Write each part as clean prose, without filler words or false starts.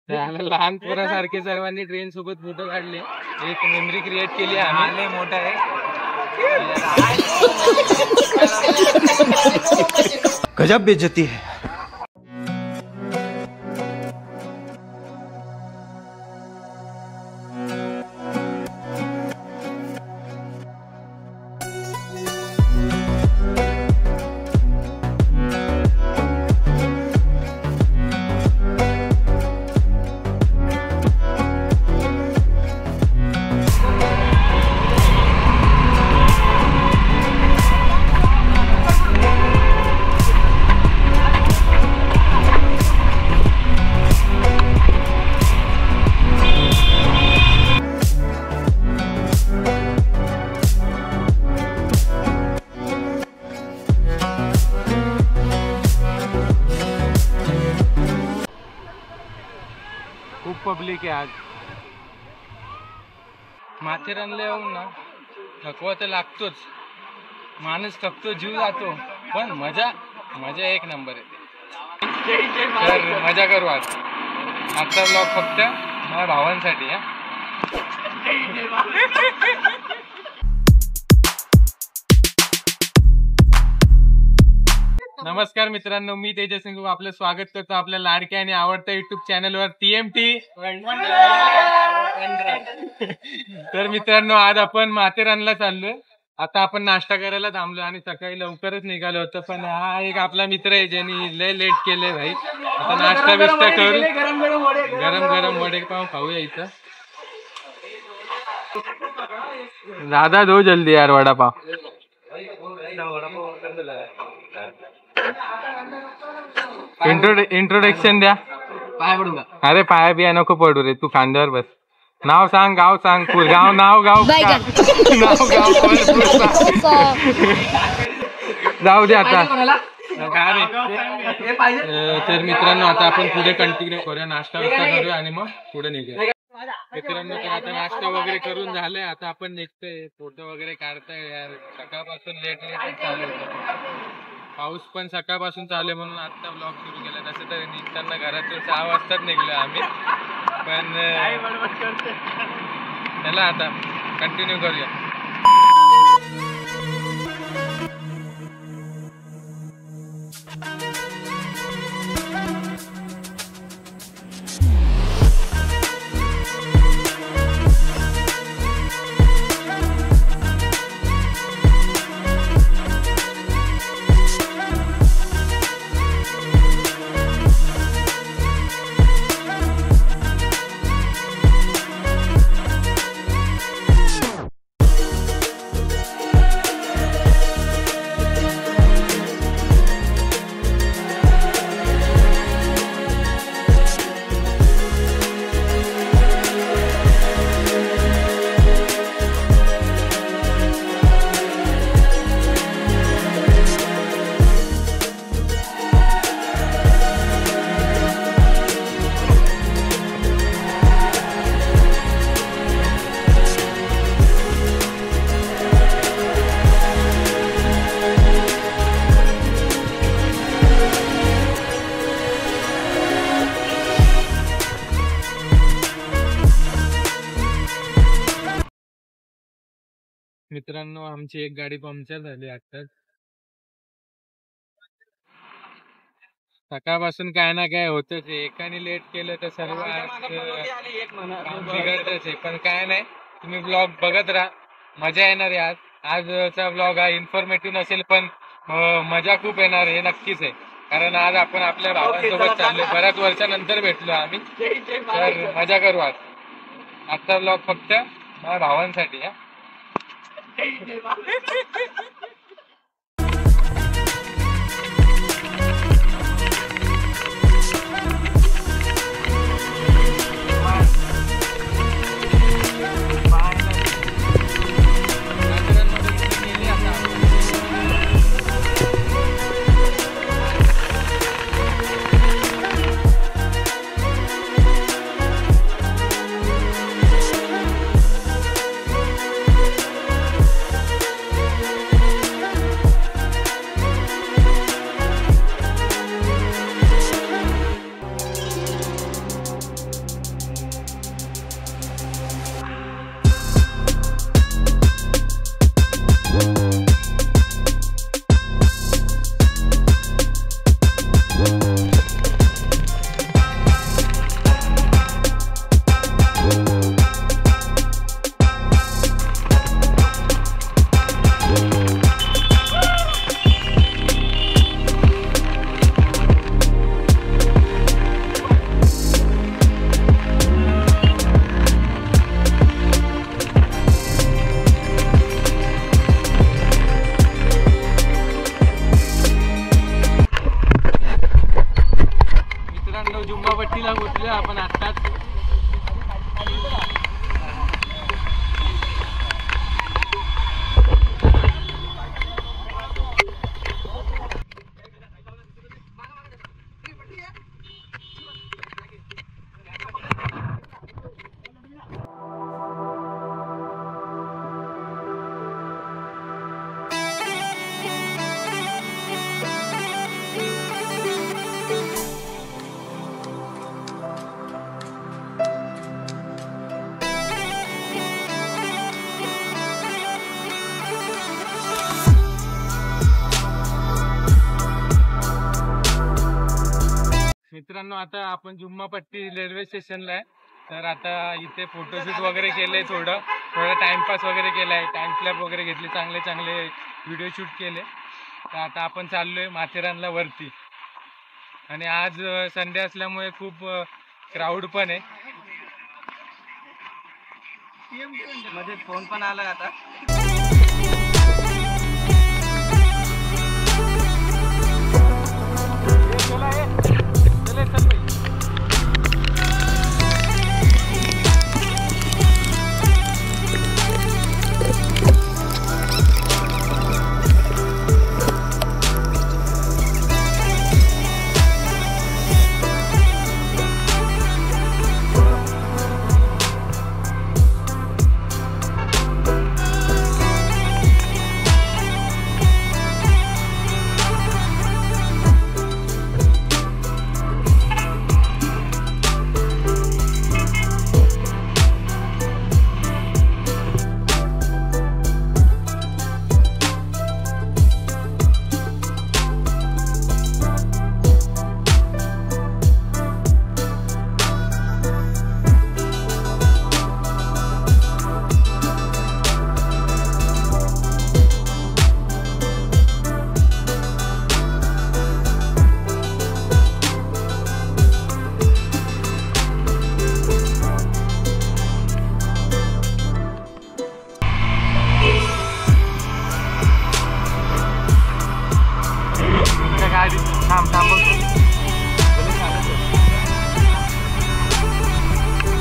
लहान पोरासारखे सर्वांनी ट्रेन सोबत फोटो काढले, एक मेमरी क्रिएट केली आम्ही. मोठा आहे. गजब बेइज्जती है. खूप पब्लिक आहे आज. माथेरानला येऊन ना थकवा तर लागतोच, माणूस थकतो, जीव जातो, पण मजा एक नंबर आहे. तर मजा करू आज. आजचा ब्लॉग फक्त माझ्या भावांसाठी आहे. नमस्कार मित्रांनो, मी तेजस सिंग आपलं स्वागत करतो आपल्या लाडक्या आणि आवडत्या युट्यूब चॅनलवर TMT. तर मित्रांनो, आज आपण माथेरानला चाललोय. आता आपण नाश्ता करायला थांबलो आणि सकाळी लवकरच निघालो होतो, पण हा एक आपला मित्र आहे ज्यांनी लय लेट केलंय भाई. आता नाश्ता बिस्टा करू, गरम गरम वडे पाव खाऊया इथं. दादा दो जल्दी यार वडापाव. इंट्रोडक्शन द्या. पाय पडू का? अरे पाया बिया नको पडू रे, तू खांद्यावर बस. नाव सांग, गाव सांग, गाव नाव गाव जाऊ दे आता. तर मित्रांनो, आता आपण पुढे कंटिन्यू करूया, नाश्ता वास्ता करूया आणि मग पुढे निघूया. मित्रांनो, तर आता नाश्ता वगैरे करून झालंय, आता आपण निघतोय. फोटो वगैरे काढताय यार. सकाळपासून लेट चालू होतं, पाऊस पण सकाळपासून चालू आहे, म्हणून आता ब्लॉग सुरू केला. तसं तर निघताना घरातून 6 वाजताच निघलो आम्ही, पण चला आता कंटिन्यू करूया. मित्रांनो, आमची एक गाडी पंक्चर झाली आताच. सकाळपासून काय ना काय होतच, एकाने लेट केलं तर सर्व बिघडतच आहे. पण काय नाही, तुम्ही ब्लॉग बघत राहा, मजा येणार आहे. आजचा ब्लॉग हा इन्फॉर्मेटिव्ह नसेल, पण मजा खूप येणार हे नक्कीच आहे. कारण आज आपण आपल्या भावांसोबत चाललोय, बऱ्याच वर्षानंतर भेटलो आम्ही, तर मजा करू आज. आजचा ब्लॉग फक्त माझ्या भावांसाठी आहे. आपण आत्ताच. मित्रांनो आता आपण जुम्मापट्टी रेल्वे स्टेशनला आहे. तर आता इथे फोटोशूट वगैरे केले, थोडा टाइमपास वगैरे केलाय, टाइम स्लॅप वगैरे घेतले, चांगले चांगले व्हिडिओ शूट केले. तर आता आपण चाललोय माथेरानला वरती. आणि आज संडे असल्यामुळे खूप क्राऊड पण आहे. मध्ये फोन पण आला आता.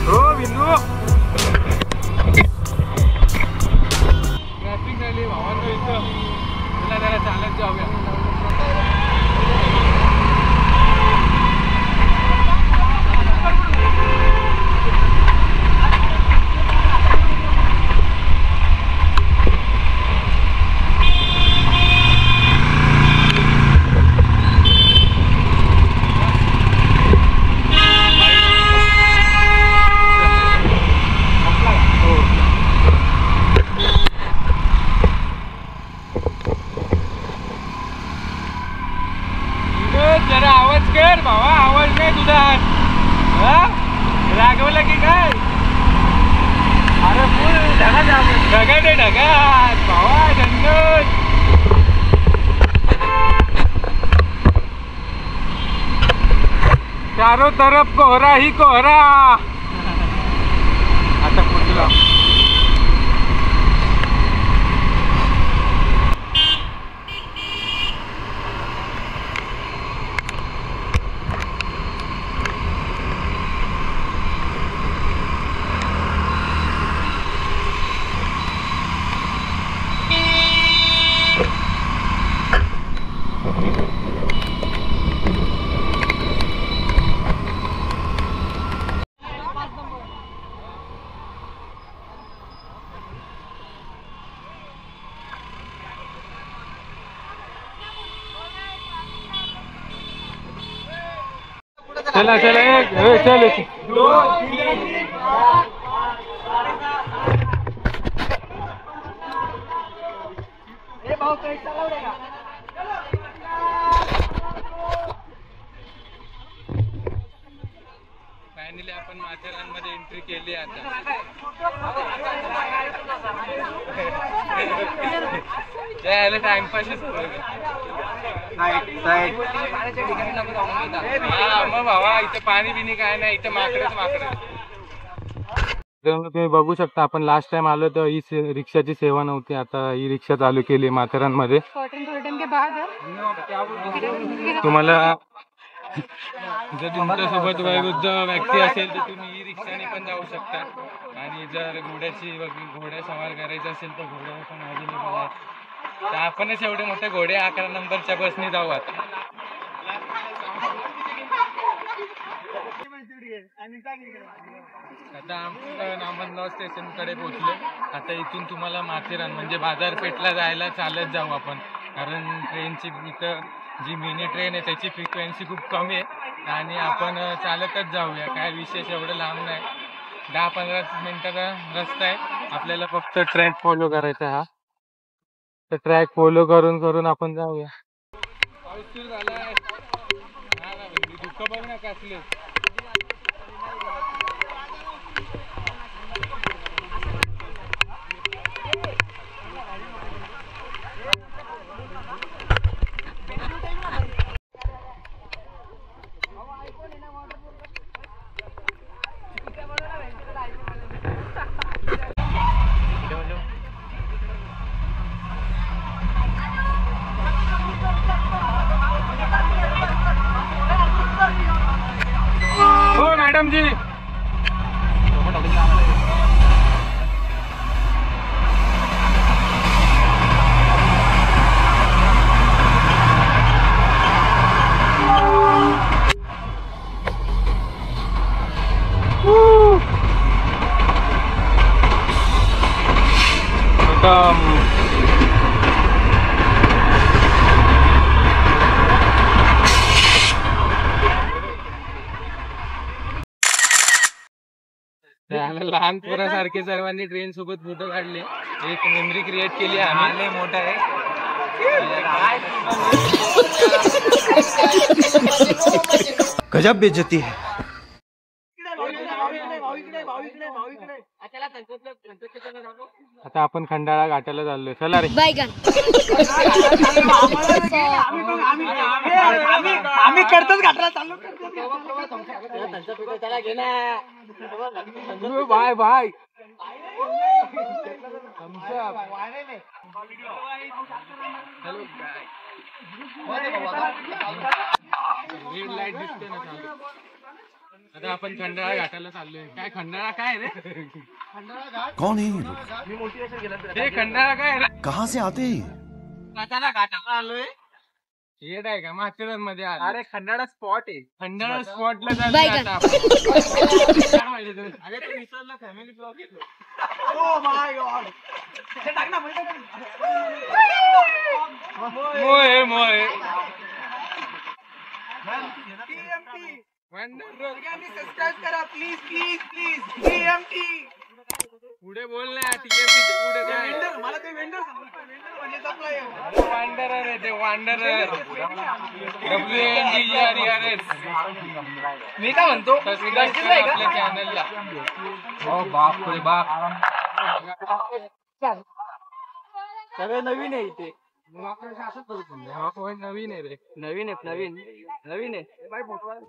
हो बिंदू ट्रॅफिक झाली भावांनो इथं. तुला जरा चालत जाऊया. जरा आवाज कर भावा, आवाज नाही तुझा. रागवलं की काय? अरे फुल ढगात आहे, ढगात भावा, जंगल. चारों तरफ कोहरा ही कोहरा. आता कुठला चला चला चल. फायनली आपण माथेरानमध्ये एंट्री केली. आता टाइमपासच मग भावा इथे पाणी बिनी काय नाही, इथे माकडच माकड. तुम्ही बघू शकता आपण लास्ट टाइम आलो तर ही रिक्षाची सेवा नव्हती, आता ही रिक्षा चालू केली माथेरानमध्ये. तुम्हाला जर तुमच्यासोबत वयोवृद्ध व्यक्ती असेल तर तुम्ही ई रिक्षाने पण जाऊ शकता आणि जर घोड्या सवार करायचं असेल तर घोड्या पण अवेलेबल आहेत. तर आपणच एवढे मोठे घोडे 11 नंबरच्या बसने जाऊ आता. आता आपण नामदगाव स्टेशनकडे पोहोचलो. आता इथून तुम्हाला माथेरान म्हणजे बाजारपेठला जायला चालत जाऊ आपण, कारण ट्रेनची इथं जी मिनी ट्रेन आहे त्याची फ्रिक्वेन्सी खूप कमी आहे आणि आपण चालतच जाऊया. काय विशेष एवढं लांब नाही, 10-15 मिनिटाचा रस्ता आहे. आपल्याला फक्त ट्रॅक फॉलो करायचा हा. तर ट्रॅक फॉलो करून आपण जाऊया. पाऊस सुरू झालाय. दुःख बघ ना कसले. हो मॅडम जी. लहान पोरासारखे सर्वांनी ट्रेन सोबत फोटो काढले, एक मेमरी क्रिएट केली आम्ही. मोठा आहे. गजब बेइज्जती है. आता आपण खंडाळा घाटाला चाललोय. चला रे. आम्ही करतोच घाटाला चाललो. Bye bye. रेड लाईट दिसते ना चालू. आता आपण खंडाळा घाटाला चाललोय. काय खंडाळा काय रे? कौन है ये लोग? हे खंडाळा काय रे? कहाँ से आते हैं? घाटाला आलोय. येड आहे का? माथेरान मध्ये आलो. अरे खंडाळा स्पॉट आहे. खंडाळा स्पॉटला चाललोय आता आपण. अरे तू विसरला फॅमिली ब्लॉग येतो. Oh my God. ते टाक ना म्हणजे. मोय मोय. सबस्क्राइब करा प्लीज प्लीज प्लीज. टीएमटी पुढे बोल ना. टीएमटीच्या पुढे काय? मला ते वेंडर म्हणजे सप्लायर. वांडरर आहे ते. वांडरर. WNDERERS. मी काय म्हणतो आपल्या चॅनलला. हो बाप रे बाप. सगळे नवीन आहे इथे. नवीन आहे रे. नवीन आहे. नवीन आहे. By photo.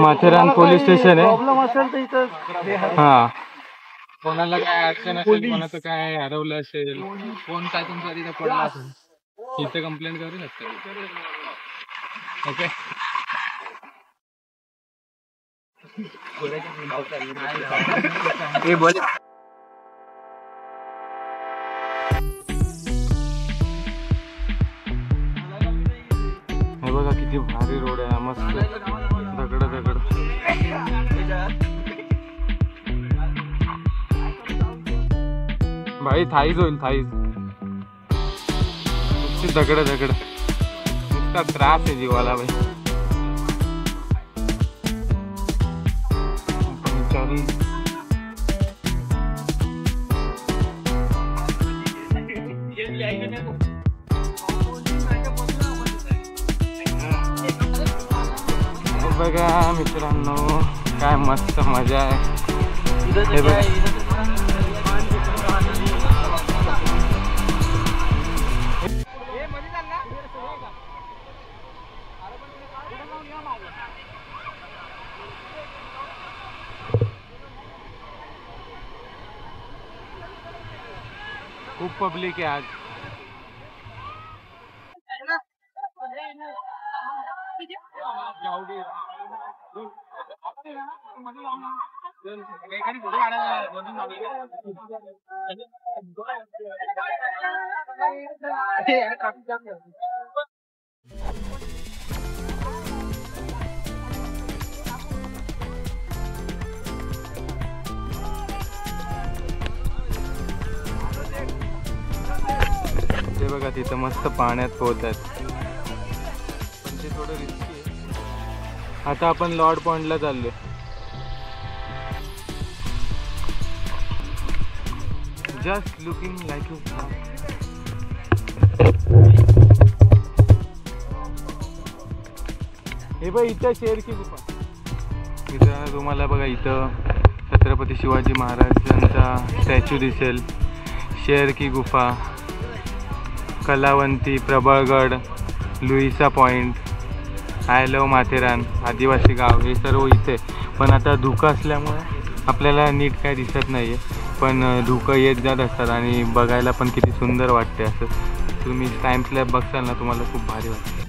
Matheran police station आहे. प्रॉब्लेम असेल तर इथं. हा. कोणाला काय अडचण असेल, कोणाचं काय हरवलं असेल, फोन काय तुमचा तिथे पडला असेल, इथे कंप्लेंट करू शकता. ओके. हे बघा किती भारी रोड आहे. मस्त दगड दगड. भाई थाईज होईल. थाईज. दगड दगड. नुसता त्रास आहे जीवाला भाई. बघा मित्रांनो काय मस्त मजा आहे. हे बघा खूप पब्लिक आहे आज. ते बघा तिथं मस्त पाण्यात पोहतात पण ते थोडं रिस्की आहे. आता आपण लॉर्ड पॉइंटला चाललोय. जस्ट लुकिंग लाईक हे बघ इथं शेरकी गुफा. इथं तुम्हाला बघा इथं छत्रपती शिवाजी महाराजांचा स्टॅच्यू दिसेल. शेर की गुफा, Kalavanti, Prabalgad, Louisa point, I love Matheran, आदिवासी गाव हे सर्व इथे. पण आता धुकं असल्यामुळे आपल्याला नीट काय दिसत नाही आहे. पण धुकं येत जात असतात आणि बघायला पण किती सुंदर वाटते. असं तुम्ही टाइम स्लॅब बघसाल ना तुम्हाला खूप भारी वाटते.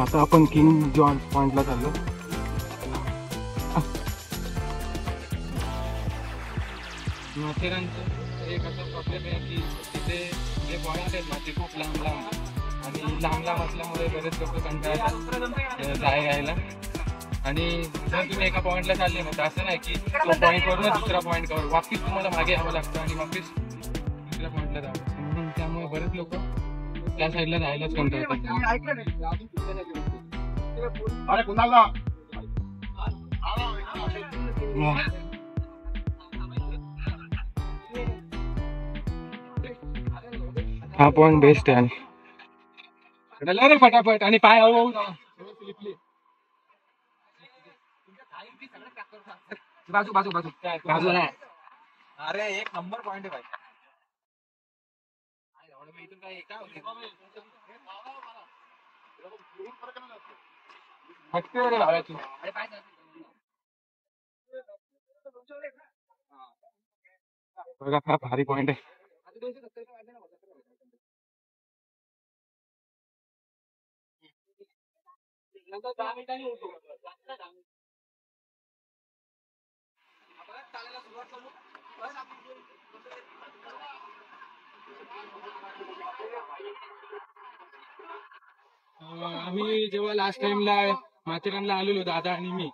आता आपण किंग जॉन पॉइंटला चाललो. माथेरानचं एक असा प्रॉब्लेम आहे की तिथे जे पॉईंट आहेत ना ते खूप लांब लांब आणि लांब असल्यामुळे बरेच लोक कंटाळतात जाय यायला. आणि जर तुम्ही एका पॉईंटला चालले ना तर असं नाही की तो पॉईंटवरून दुसरा पॉईंट कवर वापिस तुम्हाला मागे यावं लागतं आणि वापिस दुसऱ्या पॉईंटला जावं. म्हणून त्यामुळे बरेच लोक त्या साईडला जायलाच कंटाळतात. हा पॉइंट बेस्ट आहे. रे फटाफट आणि पाय हळूहळू बाजू बाजू बाजू बाजू नाही. अरे एक नंबर पॉइंट आहे भाई. बघा हा भारी पॉइंट आहे. आम्ही जेव्हा लास्ट टाइमला माथेरानला आलेलो दादा आणि मी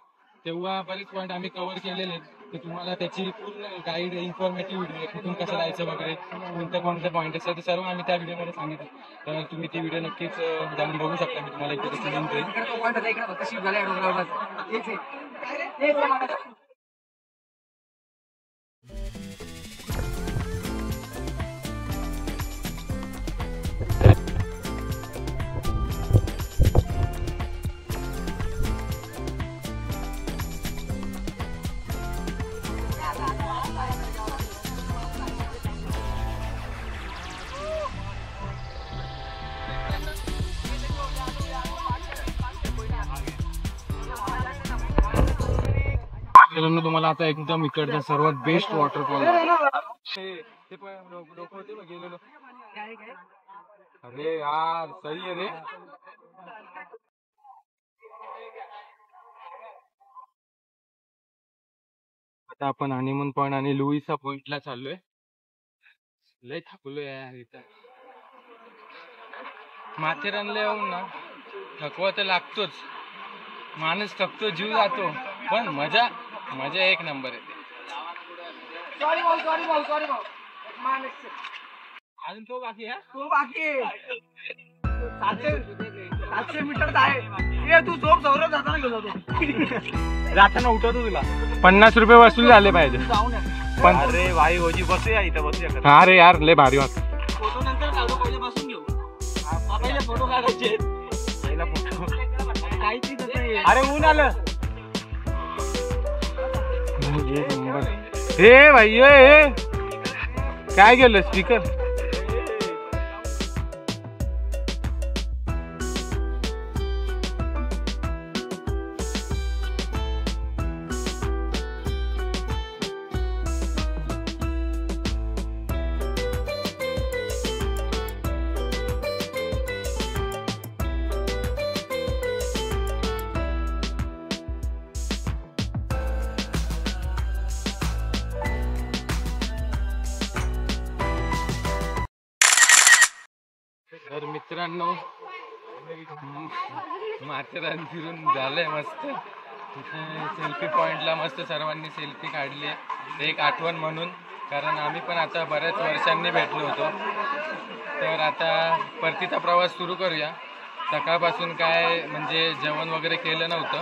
तेव्हा बरेच पॉईंट आम्ही कव्हर केलेले. तर तुम्हाला त्याची पूर्ण गाईड इन्फॉर्मेटिव्ह व्हिडिओ कुठून कसं जायचं वगैरे कोणते पॉईंट असतात ते सर्व आम्ही त्या व्हिडिओमध्ये सांगितलं. तर तुम्ही ती व्हिडिओ नक्कीच जाऊन बघू शकता. मी तुम्हाला एक त्याची लिंक देईन. तुम्हाला आता एकदम इकडचा सर्वात बेस्ट वॉटरफॉल गेलेलो. अरे यार सही आहे रे. आता आपण हनीमून पॉइंट आणि लुईसा पॉइंटला चाललोय. लय थकलोय यार इथं. माथेरानला येऊन ना थकवा तर लागतोच. माणूस थकतो, जीव जातो, पण मजा एक नंबर येते. सॉरी भाऊ अजून तो बाकी आहे. तो बाकी आहे. 700 मीटर आहे. ये तू झोप सौरभ जाताना घेऊन जातो. जाताना उठवतो तुला 50 रुपये वसूल झाले पाहिजे. जाऊन पण अरे भाई होजी बसूया इथं बसूया. हा रे यार लय भारी वाट. फोटो नंतर काढू पहिले बसून घेऊ. पहिले फोटो काढायचे. पहिला फोटो काहीच नाही तसं. अरे ऊन आलं. हे भाई हे काय गेलं स्पीकर. तर मित्रांनो माथेरान फिरून झालंय मस्त. सेल्फी पॉइंटला मस्त सर्वांनी सेल्फी काढली आहे एक आठवण म्हणून. कारण आम्ही पण आता बऱ्याच वर्षांनी भेटलो होतो. तर आता परतीचा प्रवास सुरू करूया. सकाळपासून काय म्हणजे जेवण वगैरे केलं नव्हतं.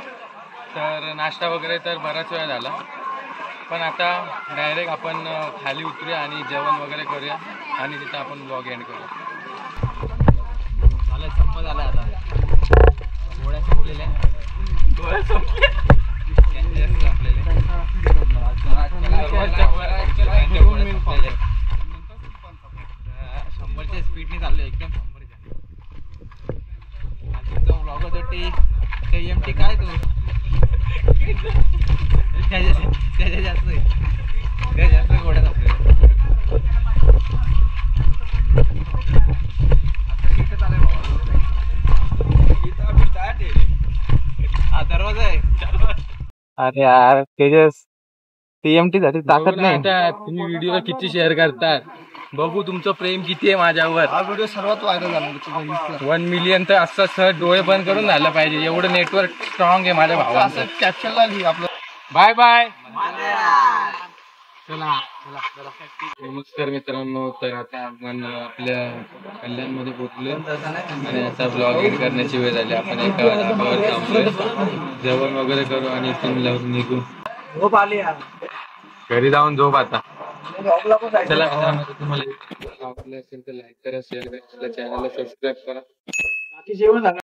तर नाश्ता वगैरे तर बराच वेळ झाला. पण आता डायरेक्ट आपण खाली उतरूया आणि जेवण वगैरे करूया आणि तिथं आपण ब्लॉग एंड करूया. संप झाला आता. गोळ्या संपलेल्या. गोळ्या संपले. शंभरच्या स्पीडने चाललोय एकदम 100च्या. तुमचा ब्लॉग होतो TMT काय तू त्याच्या जास्त गोळ्या संपलेल्या. दरवाजा आहे. अरे यार तेजस TMT साठी ताकद नाही. आता तुम्ही व्हिडिओ किती शेअर करतात बघू. तुमचं प्रेम किती आहे माझ्यावर. हा व्हिडिओ सर्वात व्हायरल झाला. 1 मिलियन तर असं सहज डोळे बंद करून झालं पाहिजे. एवढं नेटवर्क स्ट्रॉंग आहे माझ्या भावाचं. कॅप्शनला लिही आपलं. Bye bye. चला नमस्कार मित्रांनो. तर आता आपण आपल्या कल्याणमध्ये पोहोचलोय आणि आता ब्लॉग एंड करण्याची वेळ झाली. आपण एका ढाब्यावर थांबलोय. जेवण वगैरे करू आणि इथून निघू. झोप आली घरी जाऊन झोप आता. चला चला मित्रांनो तुम्हाला आवडलं असेल तर लाईक करा शेअर करा चॅनलला सबस्क्राईब करा. बाकी जेवण झालं.